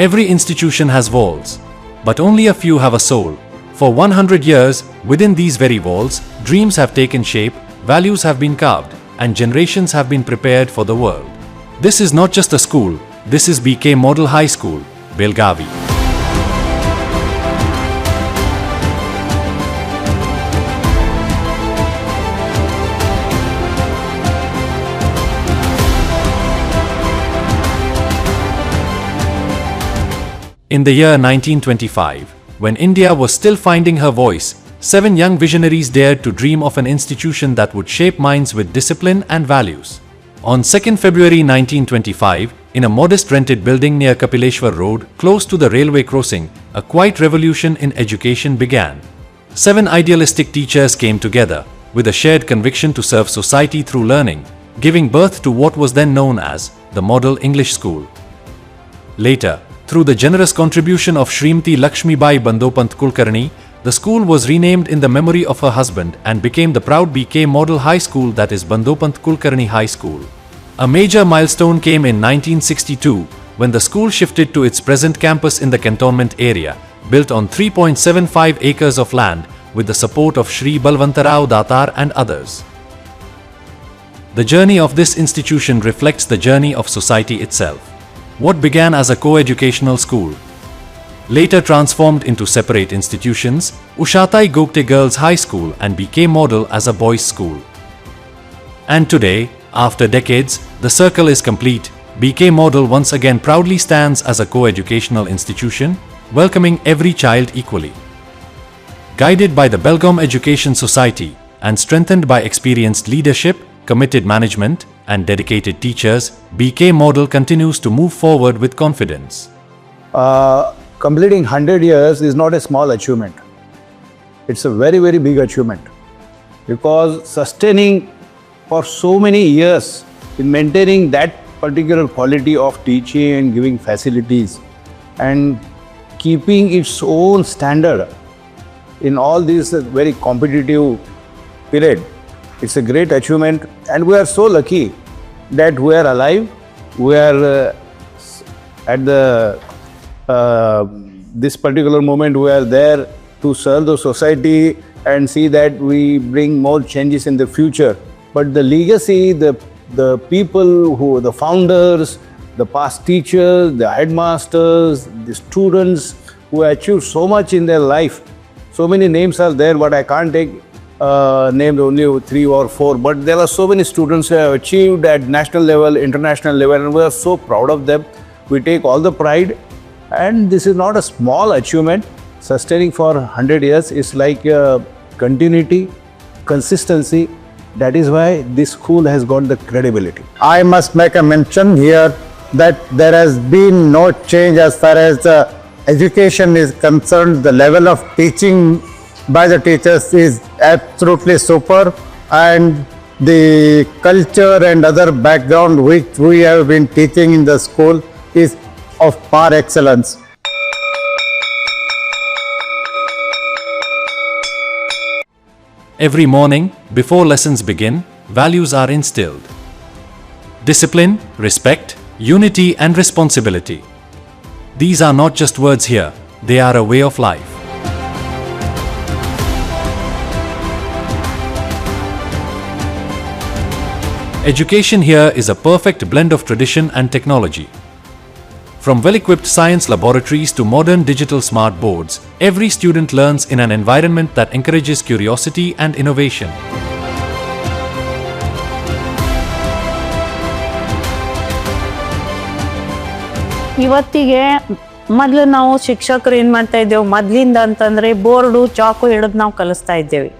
Every institution has walls, but only a few have a soul. For 100 years, within these very walls, dreams have taken shape, values have been carved, and generations have been prepared for the world. This is not just a school, this is BK Model High School, Belgavi. In the year 1925, when India was still finding her voice, 7 young visionaries dared to dream of an institution that would shape minds with discipline and values. On 2nd February 1925, in a modest rented building near Kapileshwar Road, close to the railway crossing, a quiet revolution in education began. 7 idealistic teachers came together, with a shared conviction to serve society through learning, giving birth to what was then known as the Model English School. Later, through the generous contribution of Shrimati Lakshmibai Bandopant Kulkarni, the school was renamed in the memory of her husband and became the proud BK Model High School, that is Bandopant Kulkarni High School. A major milestone came in 1962 when the school shifted to its present campus in the cantonment area, built on 3.75 acres of land with the support of Shri Balwantarao Datar and others. The journey of this institution reflects the journey of society itself. What began as a co-educational school later transformed into separate institutions, Ushatai Gogte Girls High School and BK Model as a boys' school. And today, after decades, the circle is complete. BK Model once again proudly stands as a co-educational institution, welcoming every child equally. Guided by the Belgaum Education Society and strengthened by experienced leadership, committed management, and dedicated teachers, BK Model continues to move forward with confidence. Completing 100 years is not a small achievement. It's a very, very big achievement, because sustaining for so many years in maintaining that particular quality of teaching and giving facilities and keeping its own standard in all this very competitive period, it's a great achievement, and we are so lucky that we are alive. We are at the this particular moment, we are there to serve the society and see that we bring more changes in the future. But the legacy, the people who, the founders, the past teachers, the headmasters, the students who achieved so much in their life, so many names are there, but I can't take named only 3 or 4, but there are so many students who have achieved at national level, international level, and we are so proud of them. We take all the pride, and this is not a small achievement. Sustaining for 100 years is like continuity, consistency. That is why this school has got the credibility. I must make a mention here that there has been no change as far as the education is concerned. The level of teaching by the teachers is absolutely super, and the culture and other background which we have been teaching in the school is of par excellence. Every morning, before lessons begin, values are instilled. Discipline, respect, unity, and responsibility. These are not just words here, they are a way of life. Education here is a perfect blend of tradition and technology. From well-equipped science laboratories to modern digital smart boards, every student learns in an environment that encourages curiosity and innovation. ಇವತ್ತಿಗೆ ಮೊದಲು ನಾವು ಶಿಕ್ಷಕರು ಏನು ಮಾಡ್ತಾ ಇದ್ದೇವೆ, ಮೊದಲಿಂದ ಅಂತಂದರೆ board ಚಾಕು ಹಿಡಿದು ನಾವು ಕಲಿಸ್ತಾ ಇದ್ದೇವೆ.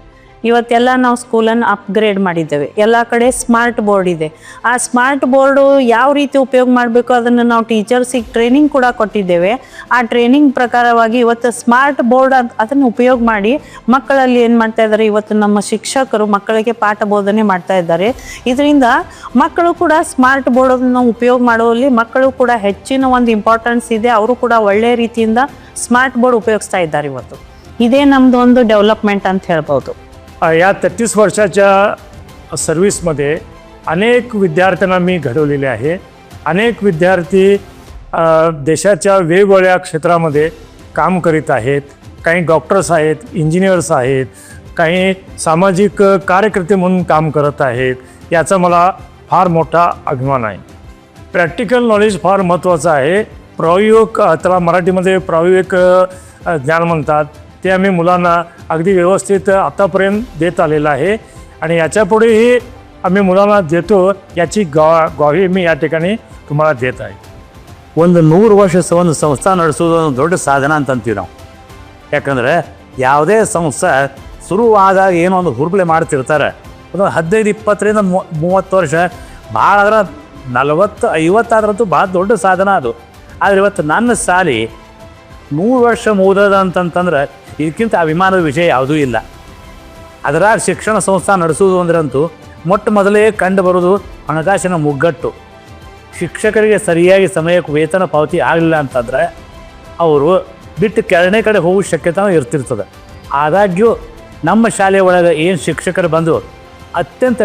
ಇವತ್ತೆಲ್ಲ ನಾವು ಸ್ಕೂಲನ್ನು ಅಪ್ಗ್ರೇಡ್ ಮಾಡಿದ್ದೇವೆ. ಎಲ್ಲ ಕಡೆ ಸ್ಮಾರ್ಟ್ ಬೋರ್ಡ್ ಇದೆ. ಆ ಸ್ಮಾರ್ಟ್ ಬೋರ್ಡು ಯಾವ ರೀತಿ ಉಪಯೋಗ ಮಾಡಬೇಕು ಅದನ್ನು ನಾವು ಟೀಚರ್ಸಿಗೆ ಟ್ರೈನಿಂಗ್ ಕೂಡ ಕೊಟ್ಟಿದ್ದೇವೆ. ಆ ಟ್ರೈನಿಂಗ್ ಪ್ರಕಾರವಾಗಿ ಇವತ್ತು ಸ್ಮಾರ್ಟ್ ಬೋರ್ಡ್ ಅದನ್ನು ಉಪಯೋಗ ಮಾಡಿ ಮಕ್ಕಳಲ್ಲಿ ಏನು ಮಾಡ್ತಾ ಇದ್ದಾರೆ, ಇವತ್ತು ನಮ್ಮ ಶಿಕ್ಷಕರು ಮಕ್ಕಳಿಗೆ ಪಾಠ ಬೋಧನೆ ಮಾಡ್ತಾ ಇದ್ದಾರೆ. ಇದರಿಂದ ಮಕ್ಕಳು ಕೂಡ ಸ್ಮಾರ್ಟ್ ಬೋರ್ಡನ್ನು ಉಪಯೋಗ ಮಾಡುವಲ್ಲಿ ಮಕ್ಕಳು ಕೂಡ ಹೆಚ್ಚಿನ ಒಂದು ಇಂಪಾರ್ಟೆನ್ಸ್ ಇದೆ. ಅವರು ಕೂಡ ಒಳ್ಳೆಯ ರೀತಿಯಿಂದ ಸ್ಮಾರ್ಟ್ ಬೋರ್ಡ್ ಉಪಯೋಗಿಸ್ತಾ ಇದ್ದಾರೆ. ಇವತ್ತು ಇದೇ ನಮ್ಮದು ಒಂದು ಡೆವಲಪ್ಮೆಂಟ್ ಅಂತ ಹೇಳ್ಬೋದು. या 33 वर्षाच्या सर्व्हिसमध्ये अनेक विद्यार्थ्यांना मी घडवलेले आहे. अनेक विद्यार्थी देशाच्या वेगवेगळ्या क्षेत्रामध्ये काम करीत आहेत. काही डॉक्टर्स आहेत, इंजिनियर्स आहेत, काही सामाजिक कार्यकर्ते म्हणून काम करत आहेत. याचा मला फार मोठा अभिमान आहे. प्रॅक्टिकल नॉलेज फार महत्त्वाचं आहे. प्रायोगिक, त्याला मराठीमध्ये प्रायोगिक ज्ञान म्हणतात, ते आम्ही मुलांना अगदी व्यवस्थित आतापर्यंत देत आलेलं आहे आणि याच्यापुढेही आम्ही मुलांना देतो याची ग्वाही मी या ठिकाणी तुम्हाला देत आहे. ಒಂದು 100 ವರ್ಷ ಒಂದು ಸಂಸ್ಥೆ ನಡೆಸೋದು ಒಂದು ದೊಡ್ಡ ಸಾಧನ ಅಂತಂತೀವಿ ನಾವು. ಯಾಕಂದರೆ ಯಾವುದೇ ಸಂಸ್ಥೆ ಶುರುವಾದಾಗ ಏನೋ ಒಂದು ಹುರುಪಲೆ ಮಾಡ್ತಿರ್ತಾರೆ. ಒಂದು 15-20ರಿಂದ 30 ವರ್ಷ ಭಾಳ ಆದ್ರೆ 40-50 ಆದ್ರಂತೂ ಭಾಳ ದೊಡ್ಡ ಸಾಧನ ಅದು. ಆದರೆ ಇವತ್ತು ನನ್ನ ಸಾಲಿ 100 ವರ್ಷ ಮುಗಿದದ ಅಂತಂತಂದ್ರೆ ಇದಕ್ಕಿಂತ ಅಭಿಮಾನದ ವಿಷಯ ಯಾವುದೂ ಇಲ್ಲ. ಅದರಾಗ ಶಿಕ್ಷಣ ಸಂಸ್ಥೆ ನಡೆಸೋದು ಅಂದ್ರಂತೂ ಮೊಟ್ಟ ಮೊದಲೇ ಕಂಡು ಬರೋದು ಹಣಕಾಸಿನ ಮುಗ್ಗಟ್ಟು. ಶಿಕ್ಷಕರಿಗೆ ಸರಿಯಾಗಿ ಸಮಯಕ್ಕೆ ವೇತನ ಪಾವತಿ ಆಗಲಿಲ್ಲ ಅಂತಂದರೆ ಅವರು ಬಿಟ್ಟು ಕೆಳನೇ ಕಡೆ ಹೋಗೋ ಶಕ್ಯತೆ ಇರ್ತಿರ್ತದೆ. ಆದಾಗ್ಯೂ ನಮ್ಮ ಶಾಲೆ ಒಳಗೆ ಏನು ಶಿಕ್ಷಕರು ಬಂದು ಅತ್ಯಂತ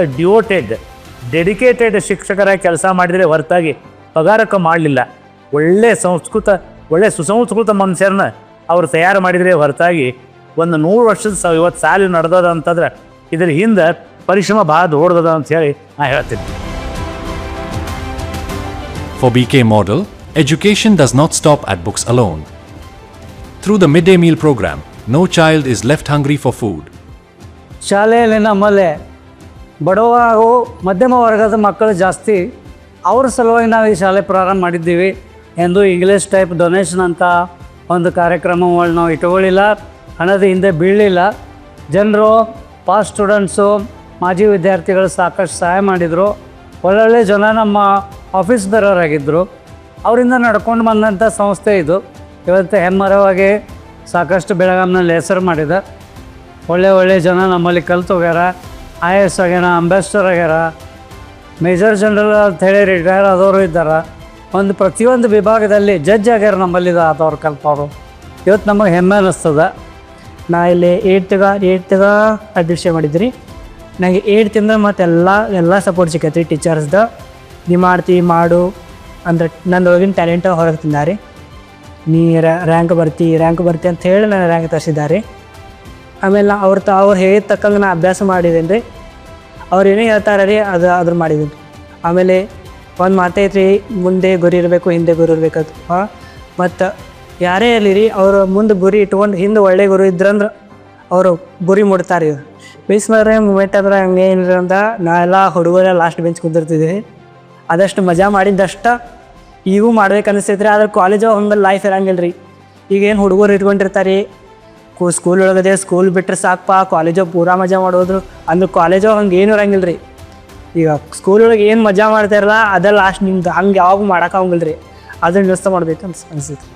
ಡೆಡಿಕೇಟೆಡ್ ಶಿಕ್ಷಕರಾಗಿ ಕೆಲಸ ಮಾಡಿದರೆ ಹೊರತಾಗಿ ಪಗಾರಕ್ಕೆ ಮಾಡಲಿಲ್ಲ. ಒಳ್ಳೆಯ ಸುಸಂಸ್ಕೃತ ಮನುಷ್ಯರನ್ನ ಅವರು ತಯಾರು ಮಾಡಿದರೆ ಹೊರತಾಗಿ ಒಂದು 100 ವರ್ಷದ ಇವತ್ತು ಸಾಲಿ ನಡೆದದ ಅಂತಂದ್ರೆ ಇದ್ರ ಹಿಂದೆ ಪರಿಶ್ರಮ ಭಾಳ ದೊಡ್ಡದ ಅಂತ ಹೇಳಿ ನಾನು ಹೇಳ್ತೀನಿ. For BK Model, education does not stop at books alone. Through the midday meal program, no child is left hungry for food. ಶಾಲೆಯಲ್ಲಿ ನಮ್ಮಲ್ಲಿ ಬಡವ ಹಾಗೂ ಮಧ್ಯಮ ವರ್ಗದ ಮಕ್ಕಳು ಜಾಸ್ತಿ. ಅವ್ರ ಸಲುವಾಗಿ ನಾವು ಈ ಶಾಲೆ ಪ್ರಾರಂಭ ಮಾಡಿದ್ದೀವಿ ಎಂದು ಇಂಗ್ಲೀಷ್ ಟೈಪ್ ಡೊನೇಷನ್ ಅಂತ ಒಂದು ಕಾರ್ಯಕ್ರಮಗಳು ನಾವು ಇಟ್ಕೊಳ್ಳಿಲ್ಲ. ಹಣದ ಹಿಂದೆ ಬೀಳಲಿಲ್ಲ. ಜನರು ಪಾಸ್ ಸ್ಟೂಡೆಂಟ್ಸು, ಮಾಜಿ ವಿದ್ಯಾರ್ಥಿಗಳು ಸಾಕಷ್ಟು ಸಹಾಯ ಮಾಡಿದರು. ಒಳ್ಳೊಳ್ಳೆ ಜನ ನಮ್ಮ ಆಫೀಸ್ ಬೇರೆಯವರಾಗಿದ್ದರು. ಅವರಿಂದ ನಡ್ಕೊಂಡು ಬಂದಂಥ ಸಂಸ್ಥೆ ಇದು. ಇವತ್ತು ಹೆಮ್ಮರವಾಗಿ ಸಾಕಷ್ಟು ಬೆಳಗಾಂನಲ್ಲಿ ಹೆಸರು ಮಾಡಿದೆ. ಒಳ್ಳೆ ಜನ ನಮ್ಮಲ್ಲಿ ಕಲ್ತು ಹೋಗ್ಯಾರ. IAS ಆಗ್ಯಾರ, ಅಂಬಾಸಿಡರ್ ಆಗ್ಯಾರ, ಮೇಜರ್ ಜನರಲ್ ಅಂಥೇಳಿ ರಿಟೈರ್ ಆದವರು ಇದ್ದಾರೆ. ಪ್ರತಿಯೊಂದು ವಿಭಾಗದಲ್ಲಿ ಜಡ್ಜ್ ಆಗ್ಯಾರ ನಮ್ಮಲ್ಲಿ ಆದವ್ರು ಕಲ್ತವರು. ಇವತ್ತು ನಮಗೆ ಹೆಮ್ಮೆ ಅನ್ನಿಸ್ತದೆ. ನಾ ಇಲ್ಲಿ ಏಯ್ತ್ಗ ಅಡ್ಮಿಷನ್ ಮಾಡಿದ್ರಿ. ನನಗೆ 8th ಮತ್ತು ಎಲ್ಲ ಸಪೋರ್ಟ್ ಸಿಕ್ಕೈತಿ ಟೀಚರ್ಸ್ದು. ನೀ ಮಾಡ್ತೀವಿ ಮಾಡು ಅಂದ್ರೆ ನನ್ನೊಳಗಿನ ಟ್ಯಾಲೆಂಟ್ ಹೊರಗೆ ತಿಂದಾರೆ. ನೀ ರ್ಯಾಂಕ್ ಬರ್ತಿ ಅಂತ ಹೇಳಿ ನಾನು ರ್ಯಾಂಕ್ ತರಿಸಿದ್ದಾರೆ. ಆಮೇಲೆ ಅವ್ರು ಹೇಳಿದ ತಕ್ಕಂಗೆ ನಾನು ಅಭ್ಯಾಸ ಮಾಡಿದ್ದೀನಿ ರೀ. ಅವ್ರು ಏನೇ ಹೇಳ್ತಾರೆ ರೀ ಅದ್ರ ಮಾಡಿದ್ದೀನಿ. ಆಮೇಲೆ ಒಂದು ಮಾತೈತ್ರಿ, ಮುಂದೆ ಗುರಿ ಇರಬೇಕು, ಹಿಂದೆ ಗುರಿ ಇರಬೇಕಂತ. ಮತ್ತು ಯಾರೇ ಇರಲಿ ರೀ, ಅವರು ಮುಂದೆ ಗುರಿ ಇಟ್ಕೊಂಡು ಹಿಂದೆ ಒಳ್ಳೆ ಗುರು ಇದ್ರಂದ್ರೆ ಅವರು ಗುರಿ ಮುಡ್ತಾರೆ. ಮಿಸ್ ಮಾಡ್ರೆ ಮೂಮೆಂಟ್ ಅಂದ್ರೆ ಹಂಗೆ ಏನಿಲ್ಲ ಅಂತ ನಾವೆಲ್ಲ ಹುಡುಗರ ಲಾಸ್ಟ್ ಬೆಂಚ್ ಕುಂದಿರ್ತಿದ್ದೀವಿ. ಅದಷ್ಟು ಮಜಾ ಮಾಡಿದ್ದಷ್ಟು ಈಗೂ ಮಾಡ್ಬೇಕು ಅನಿಸ್ತೈತ್ರಿ. ಆದ್ರೆ ಕಾಲೇಜು ಹಂಗೆ ಲೈಫ್ ಇರಂಗಿಲ್ಲ ರೀ. ಈಗೇನು ಹುಡುಗರು ಇಟ್ಕೊಂಡಿರ್ತಾರೆ, ಸ್ಕೂಲ್ ಒಳಗದೆ ಸ್ಕೂಲ್ ಬಿಟ್ಟರೆ ಸಾಕಪ್ಪ, ಕಾಲೇಜು ಪೂರಾ ಮಜಾ ಮಾಡೋದ್ರು ಅಂದ್ರೆ ಕಾಲೇಜು ಹಂಗೆ ಏನು ಇರಂಗಿಲ್ಲ ರೀ. ಈಗ ಸ್ಕೂಲ್ ಒಳಗೆ ಏನು ಮಜಾ ಮಾಡ್ತಾರಲ್ಲ ಅದೇ ಲಾಸ್ಟ್ ನಿಮ್ದು ಹಂಗೆ ಯಾವಾಗ ಮಾಡೋಕ್ಕಾಗಂಗಿಲ್ಲ ರೀ. ಅದನ್ನ ವ್ಯವಸ್ಥೆ ಮಾಡ್ಬೇಕು ಅನ್ಸುತ್ತೆ.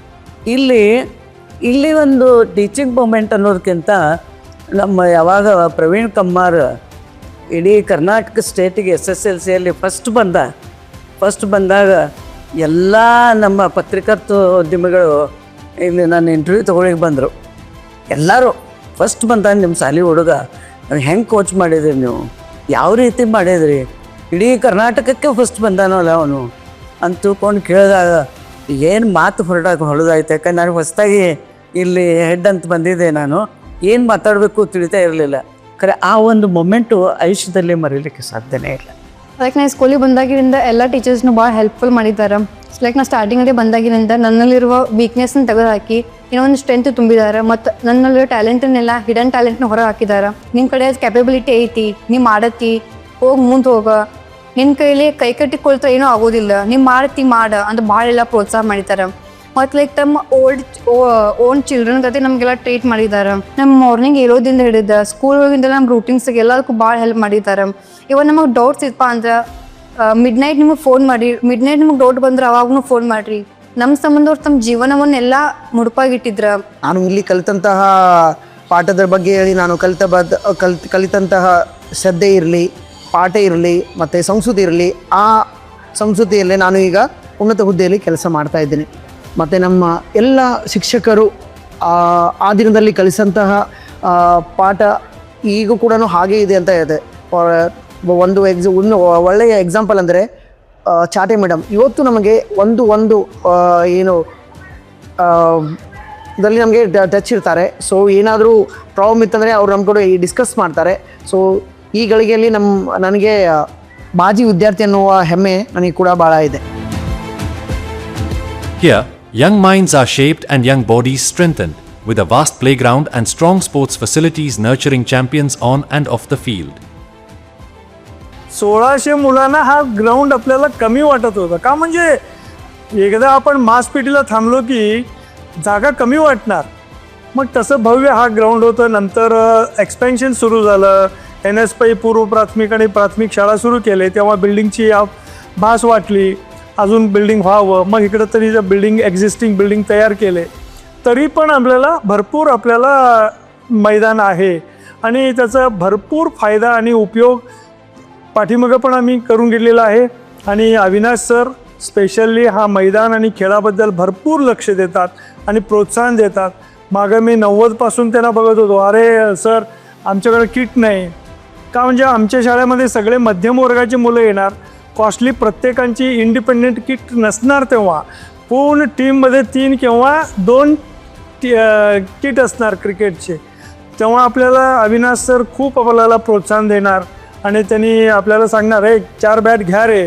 ಇಲ್ಲಿ ಒಂದು ಟೀಚಿಂಗ್ ಮೂಮೆಂಟ್ ಅನ್ನೋದಕ್ಕಿಂತ ನಮ್ಮ ಯಾವಾಗ ಪ್ರವೀಣ್ ಕಮ್ಮಾರ್ ಇಡೀ ಕರ್ನಾಟಕ ಸ್ಟೇಟಿಗೆ SSLCಯಲ್ಲಿ ಫಸ್ಟ್ ಬಂದಾಗ ಎಲ್ಲ ನಮ್ಮ ಪತ್ರಿಕೋದ್ಯಮಿಗಳು ಇಲ್ಲಿ ನಾನು ಇಂಟರ್ವ್ಯೂ ತೊಗೊಳಕ್ಕೆ ಬಂದರು. ಎಲ್ಲರೂ ಫಸ್ಟ್ ಬಂದಾಗ ನಿಮ್ಮ ಶಾಲೆ ಹುಡುಗ ಹೆಂಗೆ ಕೋಚ್ ಮಾಡಿದ್ರಿ ನೀವು, ಯಾವ ರೀತಿ ಮಾಡಿದ್ರಿ, ಇಡೀ ಕರ್ನಾಟಕಕ್ಕೆ ಫಸ್ಟ್ ಬಂದಾನಲ್ಲ ಅವನು ಅಂತ ತಿಳ್ಕೊಂಡು ಕೇಳಿದಾಗ ಏನು ಮಾತು ಹೊಡೆದಾಯ್ತು. ಯಾಕಂದ್ರೆ ನಾನು ಹೊಸದಾಗಿ ಇಲ್ಲಿ ಹೆಡ್ ಅಂತ ಬಂದಿದ್ದೆ. ನಾನು ಏನು ಮಾತಾಡಬೇಕು ತಿಳಿತಾ ಇರಲಿಲ್ಲ. ಖರೆ ಆ ಒಂದು ಮೊಮೆಂಟು ಆಯುಷ್ಯದಲ್ಲಿ ಮರೀಲಿಕ್ಕೆ ಸಾಧ್ಯನೇ ಇಲ್ಲ. ಲೈಕ್ ನಾನು ಸ್ಕೂಲಿಗೆ ಬಂದಾಗಿನಿಂದ ಎಲ್ಲ ಟೀಚರ್ಸ್ನು ಭಾಳ ಹೆಲ್ಪ್ಫುಲ್ ಮಾಡಿದ್ದಾರೆ. ಲೈಕ್ ನಾನು ಸ್ಟಾರ್ಟಿಂಗಲ್ಲಿ ಬಂದಾಗಿನಿಂದ ನನ್ನಲ್ಲಿರುವ ವೀಕ್ನೆಸ್ನ ತೆಗೆದುಹಾಕಿ ಇನ್ನೊಂದು ಸ್ಟ್ರೆಂತ್ ತುಂಬಿದ್ದಾರೆ. ಮತ್ತು ನನ್ನಲ್ಲಿರೋ ಟ್ಯಾಲೆಂಟನ್ನೆಲ್ಲ ಹಿಡನ್ ಟ್ಯಾಲೆಂಟ್ನ ಹೊರ ಹಾಕಿದ್ದಾರೆ. ನಿಮ್ಮ ಕಡೆ ಕ್ಯಾಪಬಿಲಿಟಿ ಐತಿ, ನೀ ಮಾಡತ್ತಿ, ಹೋಗಿ ಮುಂದೆ ಹೋಗ, ನಿನ್ನ ಕೈಲಿ ಕೈ ಕಟ್ಟಿಕೊಳ್ತಾ ಏನೂ ಆಗೋದಿಲ್ಲ, ನೀವು ಮಾಡ ಅಂತ ಭಾಳ ಎಲ್ಲ ಪ್ರೋತ್ಸಾಹ ಮಾಡಿದ್ದಾರೆ. ಮತ್ತು ಲೈಕ್ ತಮ್ಮ ಓನ್ ಚಿಲ್ಡ್ರನ್ ಜೊತೆ ನಮಗೆಲ್ಲ ಟ್ರೀಟ್ ಮಾಡಿದ್ದಾರೆ. ನಮ್ಮ ಮಾರ್ನಿಂಗ್ ಇರೋದಿಂದ ಹಿಡಿದ ಸ್ಕೂಲ್ ಒಳಗಿಂದ ನಮ್ಮ ರೂಟೀನ್ಸ್ಗೆ ಎಲ್ಲದಕ್ಕೂ ಭಾಳ ಹೆಲ್ಪ್ ಮಾಡಿದ್ದಾರೆ. ಇವಾಗ ನಮಗೆ ಡೌಟ್ಸ್ ಇತ್ತಪ್ಪ ಅಂದ್ರೆ ಮಿಡ್ನೈಟ್ ನಿಮಗೆ ಫೋನ್ ಮಾಡಿ, ಮಿಡ್ನೈಟ್ ನಿಮಗೆ ಡೌಟ್ ಬಂದ್ರೆ ಅವಾಗೂ ಫೋನ್ ಮಾಡಿರಿ. ನಮ್ಮ ಸಂಬಂಧವ್ರು ತಮ್ಮ ಜೀವನವನ್ನೆಲ್ಲ ಮುಡುಪಾಗಿಟ್ಟಿದ್ರ. ನಾನು ಇಲ್ಲಿ ಕಲಿತಂತಹ ಪಾಠದ ಬಗ್ಗೆ ಹೇಳಿ, ನಾನು ಕಲಿತಂತಹ ಶ್ರದ್ಧೆ ಇರಲಿ, ಪಾಠ ಇರಲಿ ಮತ್ತು ಸಂಸ್ಕೃತಿ ಇರಲಿ, ಆ ಸಂಸ್ಕೃತಿಯಲ್ಲೇ ನಾನು ಈಗ ಉನ್ನತ ಹುದ್ದೆಯಲ್ಲಿ ಕೆಲಸ ಮಾಡ್ತಾ ಇದ್ದೀನಿ. ಮತ್ತು ನಮ್ಮ ಎಲ್ಲ ಶಿಕ್ಷಕರು ಆ ದಿನದಲ್ಲಿ ಕಲಿಸಂತಹ ಪಾಠ ಈಗೂ ಕೂಡ ಹಾಗೇ ಇದೆ ಅಂತ ಇದೆ. ಒಂದು ಒಳ್ಳೆಯ ಎಕ್ಸಾಂಪಲ್ ಅಂದರೆ ಚಾಟೆ ಮೇಡಮ್ ಇವತ್ತು ನಮಗೆ ಒಂದು ಏನು ಇದರಲ್ಲಿ ನಮಗೆ ಟಚ್ ಇರ್ತಾರೆ. ಸೊ ಏನಾದರೂ ಪ್ರಾಬ್ಲಮ್ ಇತ್ತಂದರೆ ಅವ್ರು ನಮ್ಮ ಕೂಡ ಡಿಸ್ಕಸ್ ಮಾಡ್ತಾರೆ. ಸೊ ಈ ಗಳಿಗೆಯಲ್ಲಿ ನನಗೆ ಮಾಜಿ ವಿದ್ಯಾರ್ಥಿ ಅನ್ನುವ ಹೆಮ್ಮೆ ನನಗೆ ಕೂಡ ಭಾಳ ಇದೆ. Here, young minds are shaped and young bodies strengthened, with a vast playground and strong sports facilities nurturing champions on and off the field. 1600 मुलांना हा ग्राउंड आपल्याला कमी वाटत होता का, म्हणजे एकदा आपण मासपेटीला थांबलो की जागा कमी वाटणार. मग तसं भव्य हा ग्राउंड होतं. नंतर एक्सपेन्शन सुरू झालं. NS पै पूर्व प्राथमिक आणि प्राथमिक शाळा सुरू केले तेव्हा बिल्डिंगची भास वाटली, अजून बिल्डिंग व्हावं. मग इकडं तरी बिल्डिंग एक्झिस्टिंग बिल्डिंग तयार केले तरी पण आपल्याला मैदान आहे आणि त्याचा भरपूर फायदा आणि उपयोग पाठीमागं पण आम्ही करून घेतलेला आहे. आणि अविनाश सर स्पेशली हा मैदान आणि खेळाबद्दल भरपूर लक्ष देतात आणि प्रोत्साहन देतात. मागं मी 90पासून त्यांना बघत होतो, अरे सर आमच्याकडे किट नाही का, म्हणजे आमच्या शाळेमध्ये सगळे मध्यम वर्गाची मुलं येणार, कॉस्टली प्रत्येकांची इंडिपेंडेंट किट नसणार. तेव्हा पूर्ण टीममध्ये 3 किंवा 2 किट असणार क्रिकेटचे. तेव्हा आपल्याला अविनाश सर खूप आपल्याला प्रोत्साहन देणार आणि त्यांनी आपल्याला सांगणार, 4 बॅट घ्या रे,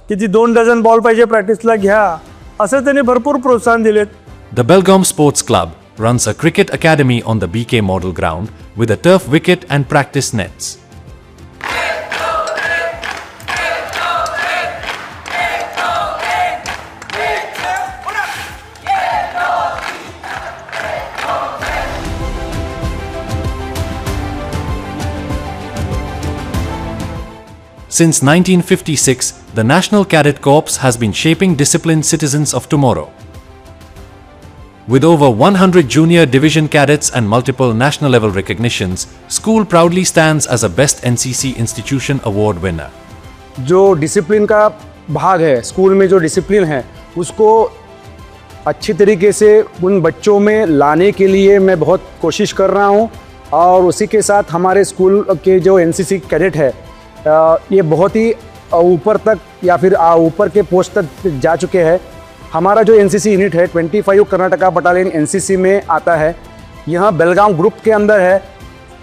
किती 2 डझन बॉल पाहिजे प्रॅक्टिसला घ्या, असं त्यांनी भरपूर प्रोत्साहन दिलेत. The Belgaum Sports Club runs a cricket academy on the BK Model Ground with a turf wicket and practice nets. Since 1956, the National Cadet Corps has been shaping disciplined citizens of tomorrow. With over 100 junior division cadets and multiple national level recognitions, school proudly stands as a Best NCC Institution Award winner. जो discipline का भाग है, school में जो discipline है उसको अच्छी तरीके से उन बच्चों में लाने के लिए मैं बहुत कोशिश कर रहा हूँ. और उसी के साथ हमारे स्कूल के जो NCC कैडेट है ये बहुत ही ऊपर तक या फिर ऊपर के पोस्ट तक जा चुके हैं. हमारा जो NCC यूनिट है 25 कर्नाटका बटालियन NCC में आता है. यहाँ बेलगाम ग्रुप के अंदर है.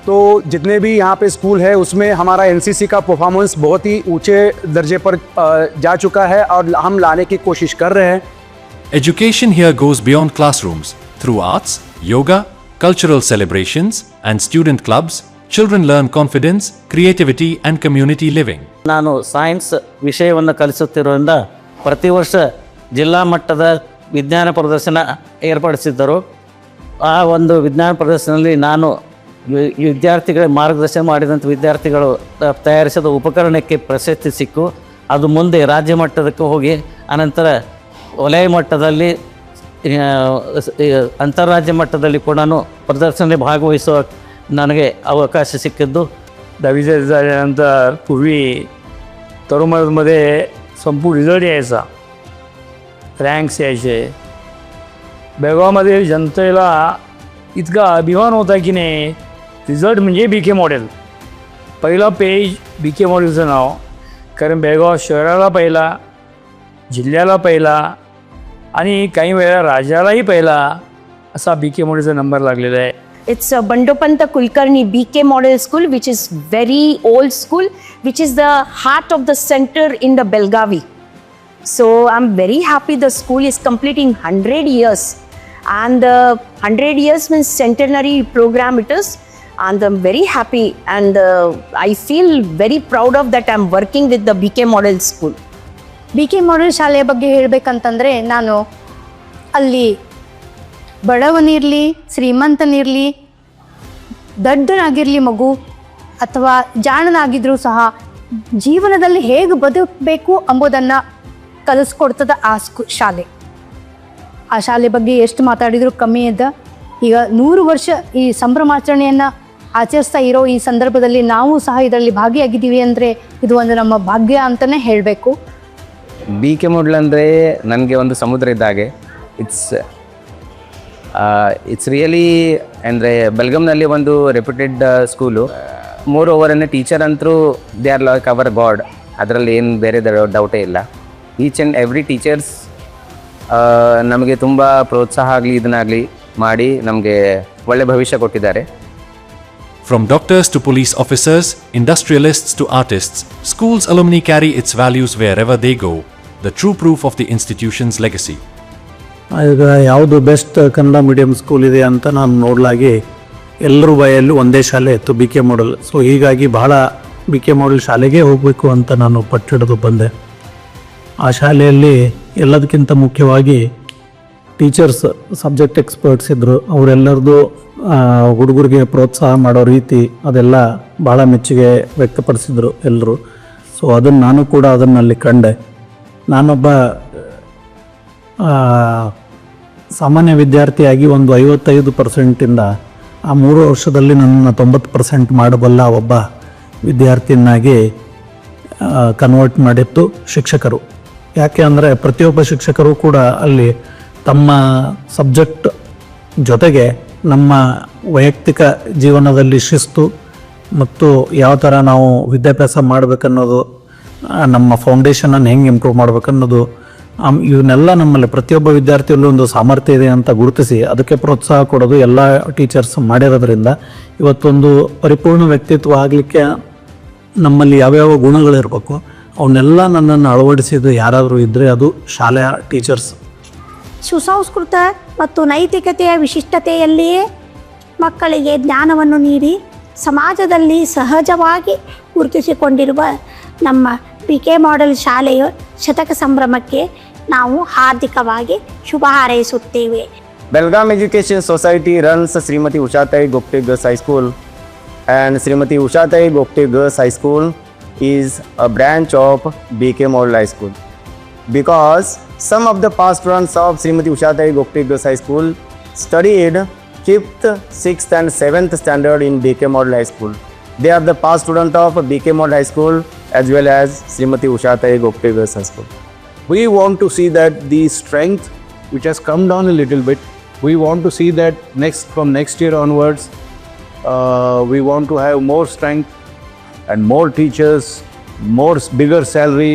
तो जितने भी यहाँ पे स्कूल है उसमें हमारा NCC का परफॉर्मेंस बहुत ही ऊंचे दर्जे पर जा चुका है और हम लाने की कोशिश कर रहे हैं. Education here goes beyond classrooms. Through arts, yoga, cultural celebrations, and student clubs, children learn confidence, creativity, and community living. ನಾನು ಸೈನ್ಸ್ ವಿಷಯವನ್ನು ಕಲಿಸುತ್ತಿರುವುದರಿಂದ ಪ್ರತಿ ವರ್ಷ ಜಿಲ್ಲಾ ಮಟ್ಟದ ವಿಜ್ಞಾನ ಪ್ರದರ್ಶನ ಏರ್ಪಡಿಸಿದ್ದರು. ಆ ಒಂದು ವಿಜ್ಞಾನ ಪ್ರದರ್ಶನದಲ್ಲಿ ನಾನು ವಿದ್ಯಾರ್ಥಿಗಳಿಗೆ ಮಾರ್ಗದರ್ಶನ ಮಾಡಿದಂಥ ವಿದ್ಯಾರ್ಥಿಗಳು ತಯಾರಿಸಿದ ಉಪಕರಣಕ್ಕೆ ಪ್ರಶಸ್ತಿ ಸಿಕ್ಕು ಅದು ಮುಂದೆ ರಾಜ್ಯ ಮಟ್ಟದಕ್ಕೆ ಹೋಗಿ ಅನಂತರ ವಲಯ ಮಟ್ಟದಲ್ಲಿ ಅಂತಾರಾಜ್ಯ मಟ್ಟದಲ್ಲಿ ಕೂಡ ಪ್ರದರ್ಶನದಲ್ಲಿ ಭಾಗವಹಿಸುವ ನನಗೆ ಅವಕಾಶ ಸಿಕ್ಕಿದ್ದು. 10वी झाल्यानंतर पूर्वी तरुणांमध्ये संपूर्ण रिझल्ट यायचा, रँक्स यायचे. बेळगावमध्ये जनतेला इतका अभिमान होता की नाही, रिझल्ट म्हणजे BK मॉडेल. पहिला पेज BK मॉडेलचं नाव, कारण बेळगाव शहराला पहिला, जिल्ह्याला पहिला आणि काही वेळा राज्यालाही पहिला असा BK मॉडेलचा नंबर लागलेला आहे. It's a Bandopanta Kulkarni BK Model School, which is very old school, which is the heart of the center in the Belgavi. So I'm very happy the school is completing 100 years. And 100 years means centenary program it is. And I'm very happy and I feel very proud of that I'm working with the BK Model School. BK Model ಶಾಲೆಯ ಬಗ್ಗೆ ಹೇಳಬೇಕಂತಂದರೆ ನಾನು ಅಲ್ಲಿ ಬಡವನಿರಲಿ, ಶ್ರೀಮಂತನಿರಲಿ, ದಡ್ಡನಾಗಿರಲಿ ಮಗು ಅಥವಾ ಜಾಣನಾಗಿದ್ದರೂ ಸಹ ಜೀವನದಲ್ಲಿ ಹೇಗೆ ಬದುಕಬೇಕು ಎಂಬುದನ್ನು ಕಲಿಸ್ಕೊಡ್ತದೆ ಆ ಶಾಲೆ. ಆ ಶಾಲೆ ಬಗ್ಗೆ ಎಷ್ಟು ಮಾತಾಡಿದರೂ ಕಮ್ಮಿ ಇದ್ದ. ಈಗ 100 ವರ್ಷ ಈ ಸಂಭ್ರಮಾಚರಣೆಯನ್ನು ಆಚರಿಸ್ತಾ ಇರೋ ಈ ಸಂದರ್ಭದಲ್ಲಿ ನಾವು ಸಹ ಇದರಲ್ಲಿ ಭಾಗಿಯಾಗಿದ್ದೀವಿ ಅಂದರೆ ಇದು ಒಂದು ನಮ್ಮ ಭಾಗ್ಯ ಅಂತಲೇ ಹೇಳಬೇಕು. BK Model ಅಂದರೆ ನನಗೆ ಒಂದು ಸಮುದ್ರ ಇದ್ದಾಗೆ. ಇಟ್ಸ್ ರಿಯಲಿ ಅಂದರೆ ಬೆಲ್ಗಮ್ನಲ್ಲಿ ಒಂದು ರೆಪ್ಯೂಟೆಡ್ ಸ್ಕೂಲು. ಮೋರ್ ಓವರ್ ಅಂದರೆ ಟೀಚರ್ ಅಂತರೂ they are like our god. ಅದರಲ್ಲಿ ಏನು ಬೇರೆ ಡೌಟೇ ಇಲ್ಲ. ಈಚ್ ಆ್ಯಂಡ್ ಎವ್ರಿ ಟೀಚರ್ಸ್ ನಮಗೆ ತುಂಬ ಪ್ರೋತ್ಸಾಹ ಆಗಲಿ ಇದನ್ನಾಗಲಿ ಮಾಡಿ ನಮಗೆ ಒಳ್ಳೆ ಭವಿಷ್ಯ ಕೊಟ್ಟಿದ್ದಾರೆ. From doctors to police officers, industrialists to artists, schools alumni carry its values wherever they go, the true proof of the institution's legacy. ಈಗ ಯಾವುದು ಬೆಸ್ಟ್ ಕನ್ನಡ ಮೀಡಿಯಂ ಸ್ಕೂಲ್ ಇದೆ ಅಂತ ನಾನು ನೋಡಲಾಗಿ ಎಲ್ಲರ ಬಾಯಲ್ಲೂ ಒಂದೇ ಶಾಲೆ ಇತ್ತು, ಬಿ ಕೆ ಮಾಡೆಲ್. ಸೊ ಹೀಗಾಗಿ ಬಹಳ ಬಿ ಕೆ ಮಾಡೆಲ್ ಶಾಲೆಗೆ ಹೋಗಬೇಕು ಅಂತ ನಾನು ಪಟ್ಟಿಡಿದು ಬಂದೆ. ಆ ಶಾಲೆಯಲ್ಲಿ ಎಲ್ಲದಕ್ಕಿಂತ ಮುಖ್ಯವಾಗಿ ಟೀಚರ್ಸ್ ಸಬ್ಜೆಕ್ಟ್ ಎಕ್ಸ್ಪರ್ಟ್ಸ್ ಇದ್ದರು. ಅವರೆಲ್ಲರದು ಹುಡುಗರಿಗೆ ಪ್ರೋತ್ಸಾಹ ಮಾಡೋ ರೀತಿ ಅದೆಲ್ಲ ಭಾಳ ಮೆಚ್ಚುಗೆ ವ್ಯಕ್ತಪಡಿಸಿದರು ಎಲ್ಲರೂ. ಸೊ ಅದನ್ನು ನಾನು ಕೂಡ ಅದನ್ನಲ್ಲಿ ಕಂಡೆ. ನಾನೊಬ್ಬ ಸಾಮಾನ್ಯ ವಿದ್ಯಾರ್ಥಿಯಾಗಿ ಒಂದು 55%ಇಂದ ಆ 3 ವರ್ಷದಲ್ಲಿ ನನ್ನನ್ನು 90% ಮಾಡಬಲ್ಲ ಒಬ್ಬ ವಿದ್ಯಾರ್ಥಿಯನ್ನಾಗಿ ಕನ್ವರ್ಟ್ ಮಾಡಿತ್ತು ಶಿಕ್ಷಕರು. ಯಾಕೆ ಅಂದರೆ ಪ್ರತಿಯೊಬ್ಬ ಶಿಕ್ಷಕರು ಕೂಡ ಅಲ್ಲಿ ತಮ್ಮ ಸಬ್ಜೆಕ್ಟ್ ಜೊತೆಗೆ ನಮ್ಮ ವೈಯಕ್ತಿಕ ಜೀವನದಲ್ಲಿ ಶಿಸ್ತು ಮತ್ತು ಯಾವ ಥರ ನಾವು ವಿದ್ಯಾಭ್ಯಾಸ ಮಾಡಬೇಕನ್ನೋದು, ನಮ್ಮ ಫೌಂಡೇಶನನ್ನು ಹೆಂಗೆ ಇಂಪ್ರೂವ್ ಮಾಡಬೇಕನ್ನೋದು, ಇವನ್ನೆಲ್ಲ ನಮ್ಮಲ್ಲಿ ಪ್ರತಿಯೊಬ್ಬ ವಿದ್ಯಾರ್ಥಿಯಲ್ಲೂ ಒಂದು ಸಾಮರ್ಥ್ಯ ಇದೆ ಅಂತ ಗುರುತಿಸಿ ಅದಕ್ಕೆ ಪ್ರೋತ್ಸಾಹ ಕೊಡೋದು ಎಲ್ಲ ಟೀಚರ್ಸ್ ಮಾಡಿರೋದ್ರಿಂದ ಇವತ್ತೊಂದು ಪರಿಪೂರ್ಣ ವ್ಯಕ್ತಿತ್ವ ಆಗಲಿಕ್ಕೆ ನಮ್ಮಲ್ಲಿ ಯಾವ್ಯಾವ ಗುಣಗಳಿರಬೇಕು ಅವನ್ನೆಲ್ಲ ನನ್ನನ್ನು ಅಳವಡಿಸಿದ್ದು ಯಾರಾದರೂ ಇದ್ದರೆ ಅದು ಶಾಲೆಯ ಟೀಚರ್ಸ್. ಸುಸಂಸ್ಕೃತ ಮತ್ತು ನೈತಿಕತೆಯ ವಿಶಿಷ್ಟತೆಯಲ್ಲಿಯೇ ಮಕ್ಕಳಿಗೆ ಜ್ಞಾನವನ್ನು ನೀಡಿ ಸಮಾಜದಲ್ಲಿ ಸಹಜವಾಗಿ ಗುರುತಿಸಿಕೊಂಡಿರುವ ನಮ್ಮ ಪಿ ಕೆ ಮಾಡೆಲ್ ಶಾಲೆಯ ಶತಕ ಸಂಭ್ರಮಕ್ಕೆ ನಾವು ಹಾರ್ದಿಕವಾಗಿ ಶುಭ ಹಾರೈಸುತ್ತೇವೆ. Belgaum Education Society runs Srimati Ushatai Gopte Girls High School, and Srimati Ushatai Gopte Girls High School is a branch of BK Model High School. Because some of the past runs of Srimati Ushatai Gopte Girls High School studied 5th, 6th and 7th standard in BK Model High School. They are the past student of BK Model High School as well as Srimati Ushatai Gopte Girls High School. We want to see that the strength which has come down a little bit, we want to see that from next year onwards, we want to have more strength and more teachers, bigger salary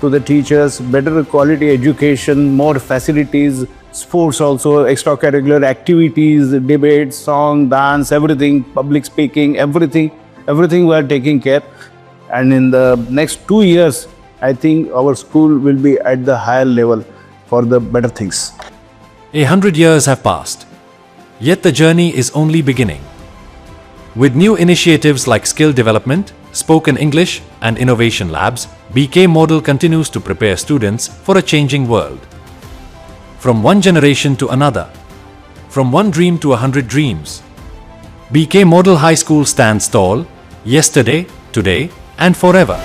to the teachers, better quality education, more facilities, sports also, extracurricular activities, debates, song, dance, everything, public speaking, everything we are taking care. And in the next 2 years, I think our school will be at the higher level for the better things. 100 years have passed, yet the journey is only beginning. With new initiatives like skill development, spoken English and innovation labs, BK Model continues to prepare students for a changing world. From one generation to another, from one dream to 100 dreams, BK Model High School stands tall, yesterday, today, and forever.